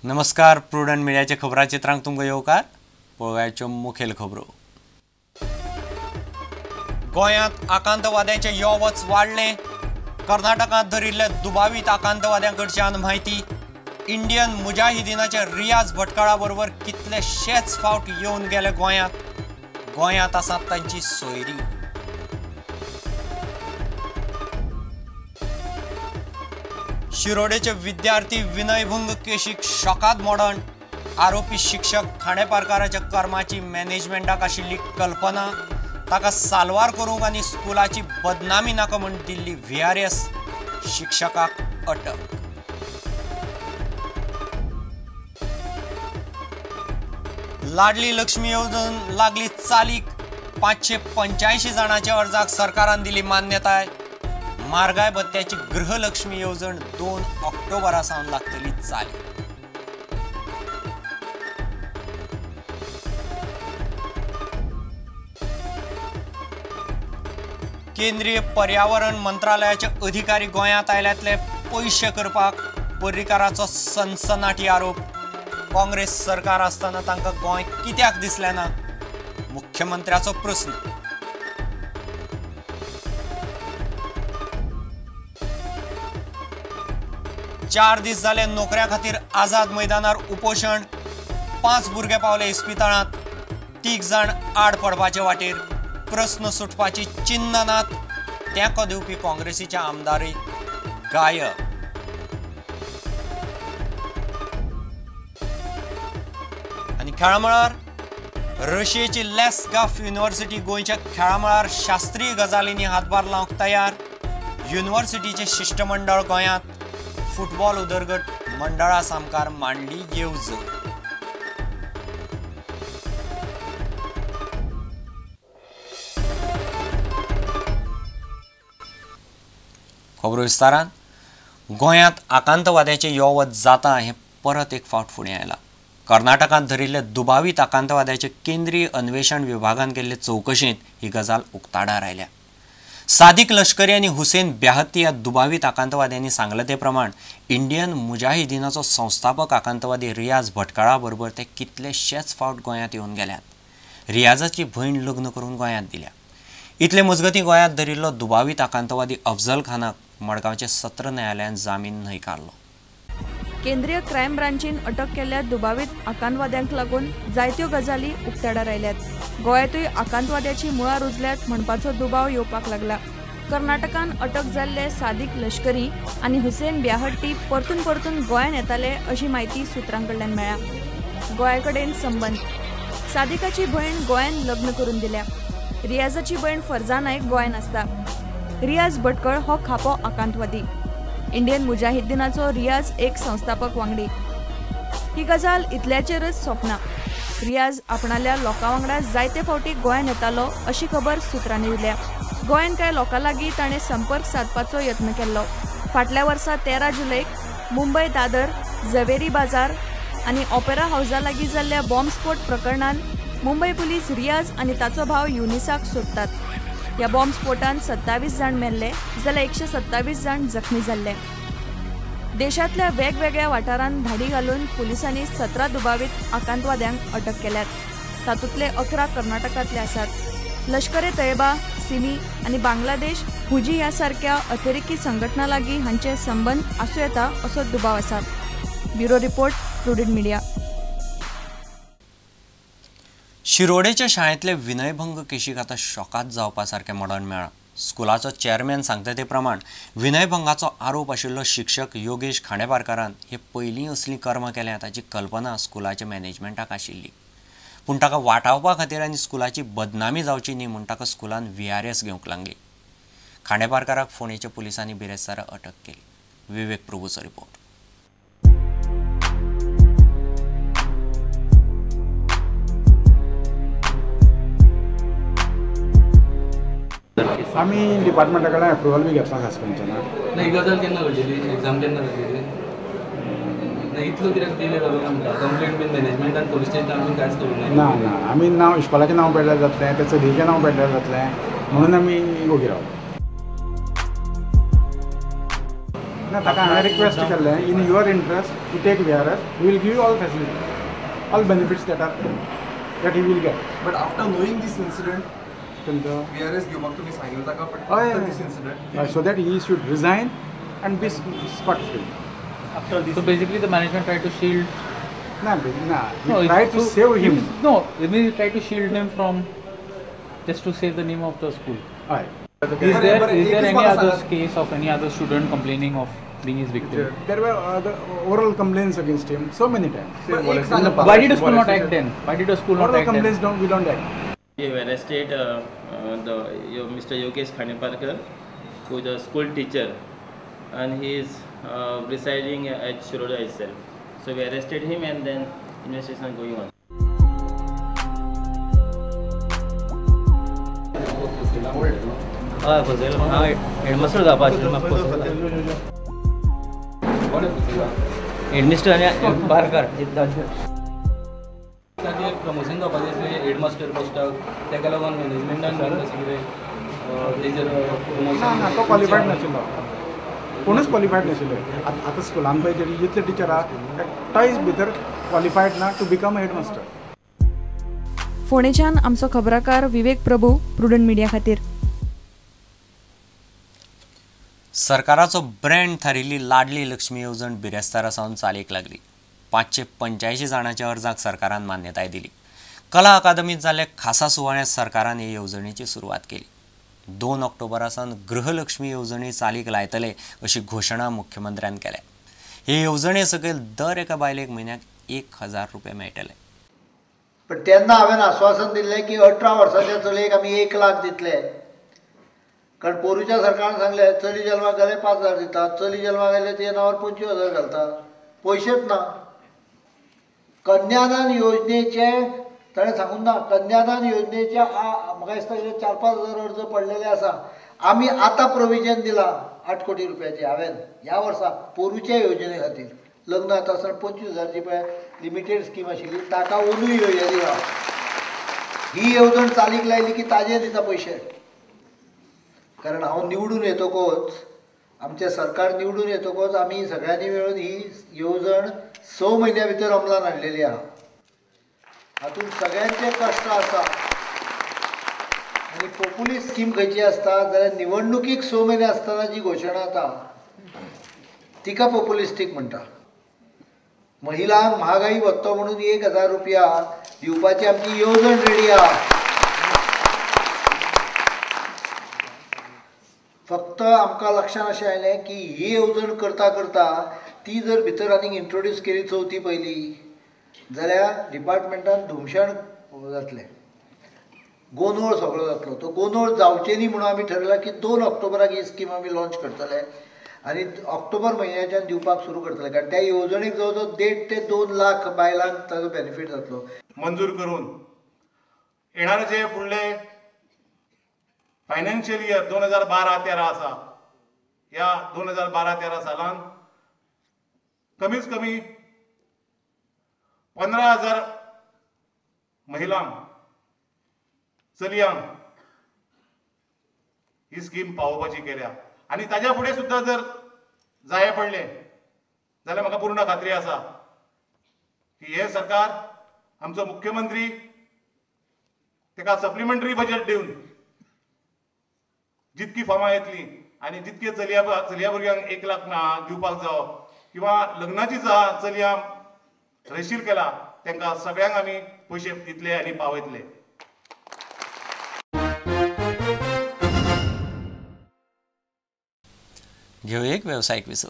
नमस्कार, प्रुडंट मिडियाचे खबराचित्रांक तुमकां येवकार. पळोवयाच्यो मुखेल खबरो. गोंयांत आकांतवाद्यांचे यो वच वाडले. कर्नाटकांत धरिल्ल्या दुबावीत आकांतवाद्यांकडच्यान म्हायती. इंडियन मुजाहिदीनाचे रियाज भटकाळा बरोबर कितलेशेच फावट येवन गेले गोंयांत आसात तांची सोयरी. शिरोडेचे विद्यार्थी विनयभंग केशीक शॉकात मोडण. आरोपी शिक्षक खांडेपारकाराच्या कर्माची मॅनेजमेंटाक आशिल्ली कल्पना ताका साल्वार करूंक आनी स्कुलाची बदनामी नाका म्हूण दिल्ली VRS. शिक्षकाक अटक. लाडली लक्ष्मी येवजण लागली चालीक. 585 जाणांच्या अर्जाक सरकारान दिली मान्यताय. म्हारगाय भत्त्याची गृहलक्ष्मी येवजण 2 ऑक्टोबरा सावन लागतली चाली. केंद्रीय पर्यावरण मंत्रालयाचे अधिकारी गोंयांत आयल्यातले पयशे करपाक. पर्रीकाराचो सनसनाटी आरोप. काँग्रेस सरकार आसतना तांकां गोंय कित्याक दिसलें ना? मुख्यमंत्र्याचो प्रस्न. चार दीस जाले नोकऱ्या खातीर आझाद मैदानार उपोशण. 5 भुरगे पावले इस्पितळांत. 3 जाण आड पडपाचे वाटेर. प्रस्न सुटपाची चिन्ह नात. तेंको दिवपी काँग्रेसीच्या आमदारय गायब. आनी खेळामळार रशियेची लेस्गाफ युनिव्हर्सिटी गोंयच्या खेळामळार शास्त्रीय गजालींनी हातभार लावंक तयार. युनिव्हर्सिटीचे शिष्टमंडळ गोंयांत. फुटबॉल उदरगत मंडळा सामकार मांडली येवजण. खबरो विस्तारान. गोंयांत आकांतवाद्याचे यो वच जाता हें परत एक फावट फुडें आयलां. कर्नाटकांत धरिल्ल्या दुबावीत आकांतवाद्याचे केंद्रीय अन्वेषण विभागान केल्ले चवकशेंत ही गजाल उक्ताडार आयल्या. सादिक लश्करी आनी हुसेन ब्याहत्ती ह्या दुबावीत आकांतवाद्यांनी सांगले ते प्रमाण इंडियन मुजाहिदीनाचो संस्थापक आकांतवादी रियाज भटकाळा बरोबर ते कितलेशेच फावट गोंयांत येवन गेल्यात. रियाजाची भयण लग्न करून गोंयांत दिल्या. इतले मजगतीं गोंयांत धरिल्लो दुबावीत आकांतवादी अफजल खानाक मडगांवचे सत्र न्यायालयान जामीन न्हयकारलो. केंद्रीय क्रायम ब्रांचीन अटक केल्ल्या दुबावीत आकांतवाद्यांक लागून जायत्यो गजाली उक्ताडार आयल्यात. गोंयांतूय आकांतवाद्याची मुळां रुजल्यात म्हणपाचो दुबाव येवपाक लागला. कर्नाटकांत अटक जाल्ले सादिक लश्करी आनी हुसेन ब्याहट्टी परतून गोंयांत येताले अशी माहिती सुत्रांकडल्यान मेळ्ळ्या. गोंया कडेन संबंद. सादिकाची भयण गोंयांत लग्न करून दिल्या. रियाजाची भयण फरजा नायक गोंयांत आसता. रियाज भटकळ हो खापो आकांतवादी. इंडियन मुजाहिदीनाचो रियाज एक संस्थापक वांगडी. ही गजाल इतल्याचेरच सोंपना. रियाज आपणाल्या लोकां वांगडा जायते फावटी गोंयांत येतालो अशी खबर सुत्रांनी दिल्या. गोंयांत कांय लोकां लागीं ताणें संपर्क सादपाचो यत्न केल्लो. फाटल्या वर्सा 13 जुलैक मुंबय दादर, झवेरी बाजार आनी ऑपेरा हावसा लागीं जाल्ल्या बॉम्बस्फोट प्रकरणान मुंबय पुलीस रियाज आनी ताचो भाव युनिसाक सोदतात. ह्या बॉम्बस्फोटान 27 जाण मेल्ले जाल्यार 127 जाण जखमी जाल्ले. देशांतल्या वेगवेगळ्या वाठारांत धाडी घालून पुलिसांनी 17 दुबावीत आकांतवाद्यांक अटक केल्यात. तातूंतले 11 कर्नाटकांतले आसात. लष्कर ए तैयबा, सिमी आनी बांगलादेश, हुजी ह्या सारक्या अतिरेकी संघटना लागीं हांचे संबंद आसूं येता असो दुबाव आसा. Bureau report, prudent media. शिरोडेच्या शाळेंतले विनयभंग केशीक आतां शॉकात जावपा सारकें मडण मेळ्ळां. स्कुलाचो चेअरमॅन सांगता ते प्रमाण विनयभंगाचो आरोप आशिल्लो शिक्षक योगेश खांडेपारकारान हे पयलीं असलीं कर्मां केल्यां ताची कल्पना स्कुलाच्या मॅनेजमेंटाक आशिल्ली. पूण ताका वाटावपा खातीर आनी स्कुलाची बदनामी जावची न्ही म्हूण ताका स्कुलान VRS घेवंक लागली. खांडेपारकाराक फोंडेच्या पुलिसांनी बिरेस्तारा अटक केली. विवेक प्रभूचो रिपोर्ट. आम्ही डिपार्टमेंटाकडे अप्रुव्हल बी घेतला सस्पेन्शना. नाही गजाल केन्ना घडलेली एक्झाम केन्ना घडलेली नाही इतलो कित्याक डिले जालो आमकां कंप्लेंट बीन मॅनेजमेंटान पोलीस स्टेशनान बीन कांयच करूंक ना ना आमी नांव इस्कॉलाचें नांव पेड्ड्यार जातलें तें चलयेचें नांव पेड्ड्यार जातलें म्हणून आमी ओगी रावले. तेन्ना ताका हांवें रिक्वेस्ट केल्लें in your interest to take VRS we will give you all facility all benefits that he will get. But after knowing this incident तेंका VRS घेवपाक तुमी सांगिल्लें ताका बट हय after this incident so that he should resign and be spot free. So basically the management tried to shield. ना try to save him. No, they tried to shield him from just to save the name of the school. हय. Is there any other case of any other student complaining of being his victim? There were oral complaints against him so many times. Why did the school not act then? Why did the school not Oral act complaints then? we don't act. We have arrested Mr. Yogesh Khaneparkar, who is a school teacher, and he is residing at Shiroda itself. So we arrested him, and then investigation going on. Headmaster जावपा आशिल्लो हेडमिस्टर आनी बारकार promotion जावपाचें आसलें headmaster पोस्टाक, ताका लागून मॅनेजमेंटान कशें कितें तेजेर ना तो क्वॉलिफायड नाशिल्लो. कोणूच क्वॉलिफायड नाशिल्ले. आतां स्कुलान पळय तरी इतले टिचर आहा एकटायच भितर क्वॉलिफायड ना टू बिकम हेडमास्टर. फोंडेच्यान आमचो खबराकार विवेक प्रभू, प्रुडंट मिडिया खातीर. सरकाराचो ब्रँड थारिल्ली लाडली लक्ष्मी येवजण बिरेस्तारा सावन चालीक लागली. 585 जाणांच्या अर्जाक सरकारान मान्यताय दिली. कला अकादमीत जाल्ल्या खासा सुवाळ्यांत सरकारान हे येवजणेची सुरवात केली. 2 ऑक्टोबरा सावन गृहलक्ष्मी येवजणी चालीक लायतले अशी घोशणा मुख्यमंत्र्यान केल्या. हे येवजणे सकयल दर एका बायलेक म्हयन्याक 1000 रुपये मेळटले. पण तेन्ना हांवें आश्वासन दिल्लें की 18 वर्साच्या चलयेक आमी 1 लाख दितले. कारण पोरूच्या सरकारान सांगलें चली जल्माक गेले 5000 दितात, चली जल्माक गेले ते नांवार 25000 घालतात. पयशेच ना. कन्यादान योजनेचे ताणें सांगून ना, कन्यादान योजनेच्या म्हाका दिसता 4-5 हजार अर्ज पडलेले आसा. आमी आतां प्रोविजन दिलां 8 कोटी रुपयाचें. हांवें ह्या वर्सा पोरूच्या योजने खातीर लग्न जाता आसतना 25,000 जी पळय लिमिटेड स्कीम आशिल्ली ताका ओनूय हे दिला. ही येवजण चालीक लायली की ताजे दिता पयशे. कारण हांव निवडून येतकच, आमचें सरकार निवडून येतकच आमी सगळ्यांनी मेळून ही येवजण 6 म्हयन्या भितर अंमलान हाडलेली आहा. हातूंत सगळ्यांचे कश्ट आसा. आनी पॉप्युलिस्ट स्कीम खंयची आसता जाल्यार निवडणुकीक 6 म्हयने आसतना जी घोशणा जाता तिका पॉप्युलिस्टीक म्हणटा. महिलांक महागाई भत्तो म्हणून 1000 रुपया दिवपाची आमची येवजण रेडी आहा. फक्त आमकां लक्षांत अशें आयलें की ही येवजण करता करता ती जर भितर आनीक इंट्रोड्यूस केली चवथी पयली जाल्यार डिपार्टमेंटान धुमशाण जातलें. गोंदळ सगळो जातलो. तो गोंदळ जावचे न्ही म्हणून आमी ठरयलां की 2 ऑक्टोबराक ही स्कीम आमी लॉन्च करतले आनी ऑक्टोबर म्हयन्याच्यान दिवपाक सुरू करतले. कारण त्या येवजणेक जवळ जवळ 1.5 ते 2 लाख बायलांक ताजो बेनिफीट जातलो. मंजूर करून येणारे जे फुडले फायनान्शियल इयर 2012-13 आसा, ह्या 2012-13 सालांत कमीच कमी 15,000 महिलांक, चलयांक ही स्कीम पावोवपाची केल्या. आनी ताज्या फुडें सुद्दां जर जाय पडले जाल्यार म्हाका पूर्ण खात्री आसा की हे सरकार, आमचो मुख्यमंत्री ताका सप्लिमेंटरी बजेट दिवन जितकी फॉर्मां येतली आनी जितके चलया भुरग्यांक 1 लाख दिवपाक जावो किंवा लग्नाची चलयां रेशील केला तांकां सगळ्यांक आमी पयशे दितले आनी पावयतले. घेऊ एक व्यावसायिक विसव.